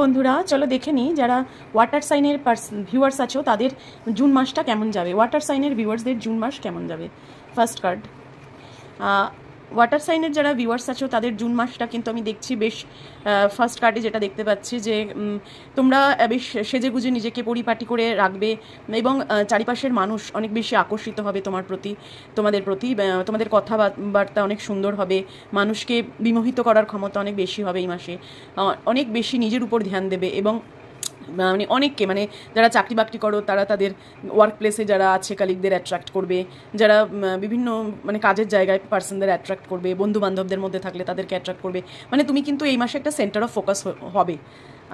বন্ধুরা চলো দেখে নিই যারা ওয়াটার সাইনের ভিউয়ার্স আছো তাদের জুন মাসটা কেমন যাবে। ওয়াটার সাইনের ভিউয়ার্সদের জুন মাস কেমন যাবে। ফার্স্ট কার্ড, ওয়াটার সাইনের যারা ভিউয়ার্স আছো তাদের জুন মাসটা কিন্তু আমি দেখছি বেশ, ফার্স্ট কার্ডে যেটা দেখতে পাচ্ছি যে তোমরা বেশ সেজেগুজে নিজেকে পরিপাটি করে রাখবে এবং চারিপাশের মানুষ অনেক বেশি আকর্ষিত হবে তোমাদের প্রতি, তোমাদের কথাবার্তা অনেক সুন্দর হবে, মানুষকে বিমোহিত করার ক্ষমতা অনেক বেশি হবে এই মাসে, অনেক বেশি নিজের উপর ধ্যান দেবে এবং মানে অনেককে, মানে যারা চাকরি বাকরি করো তারা তাদের ওয়ার্ক প্লেসে যারা আছে কালিগদের অ্যাট্রাক্ট করবে, যারা বিভিন্ন মানে কাজের জায়গায় পার্সনদের অ্যাট্রাক্ট করবে, বন্ধু বান্ধবদের মধ্যে থাকলে তাদেরকে অ্যাট্রাক্ট করবে, মানে তুমি কিন্তু এই মাসে একটা সেন্টার অফ ফোকাস হবে।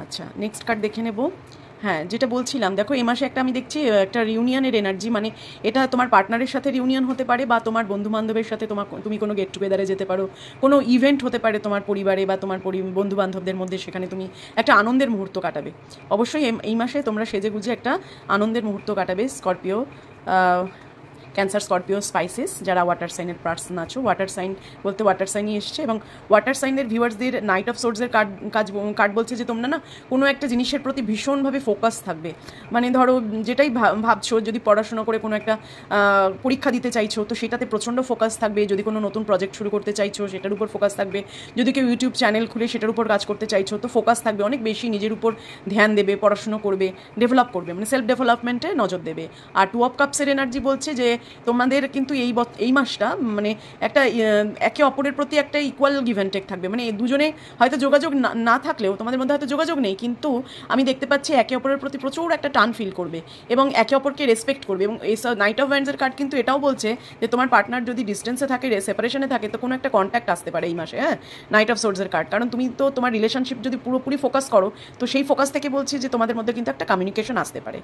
আচ্ছা, নেক্সট কার্ড দেখে নেব। হ্যাঁ, যেটা বলছিলাম, দেখো এই মাসে একটা আমি দেখছি একটা রিউনিয়নের এনার্জি, মানে এটা তোমার পার্টনারের সাথে রিউনিয়ন হতে পারে বা তোমার বন্ধু বান্ধবের সাথে তুমি কোনো গেট টুগেদারে যেতে পারো, কোনো ইভেন্ট হতে পারে তোমার পরিবারে বা তোমার বন্ধু বান্ধবদের মধ্যে, সেখানে তুমি একটা আনন্দের মুহূর্ত কাটাবে। অবশ্যই এই মাসে তোমরা সেজেগুজে একটা আনন্দের মুহূর্ত কাটাবে। স্করপিও, ক্যান্সার, স্করপিও, স্পাইসিস যারা ওয়াটার সাইনের পার্সন আছো, ওয়াটার সাইন বলতে ওয়াটার সাইনই এসছে এবং ওয়াটার সাইনের ভিউয়ার্সদের নাইট অফ সোর্সের কার্ড বলছে যে তোমরা না কোনো একটা জিনিসের প্রতি ভীষণভাবে ফোকাস থাকবে। মানে ধরো যেটাই ভাবছো, যদি পড়াশোনা করে কোনো একটা পরীক্ষা দিতে চাইছো তো সেটাতে প্রচণ্ড ফোকাস থাকবে, যদি কোনো নতুন প্রজেক্ট শুরু করতে চাইছো সেটার উপর ফোকাস থাকবে, যদি কেউ ইউটিউব চ্যানেল খুলে সেটার উপর কাজ করতে চাইছো তো ফোকাস থাকবে, অনেক বেশি নিজের উপর ধ্যান দেবে, পড়াশুনো করবে, ডেভেলপ করবে, মানে সেলফ ডেভেলপমেন্টে নজর দেবে। আর টু অফ কাপসের এনার্জি বলছে যে তোমাদের কিন্তু এই মাসটা মানে একটা একে অপরের প্রতি একটা ইকুয়াল গিভ অ্যান্ড টেক থাকবে, মানে দুজনে হয়তো যোগাযোগ না থাকলেও তোমাদের মধ্যে হয়তো যোগাযোগ নেই, কিন্তু আমি দেখতে পাচ্ছি একে অপরের প্রতি প্রচুর একটা টান ফিল করবে এবং একে অপরকে রেসপেক্ট করবে। এবং এই নাইট অফ ওয়ান্ডসের কার্ড কিন্তু এটাও বলছে যে তোমার পার্টনার যদি ডিস্টেন্সে থাকে, সেপারেশনে থাকে, তো কোনো একটা কন্ট্যাক্ট আসতে পারে এই মাসে। হ্যাঁ, নাইট অফ সোর্সের কার্ড, কারণ তুমি তো তোমার রিলেশনশিপ যদি পুরোপুরি ফোকাস করো তো সেই ফোকাস থেকে বলছি যে তোমাদের মধ্যে কিন্তু একটা কমিউনিকেশন আসতে পারে।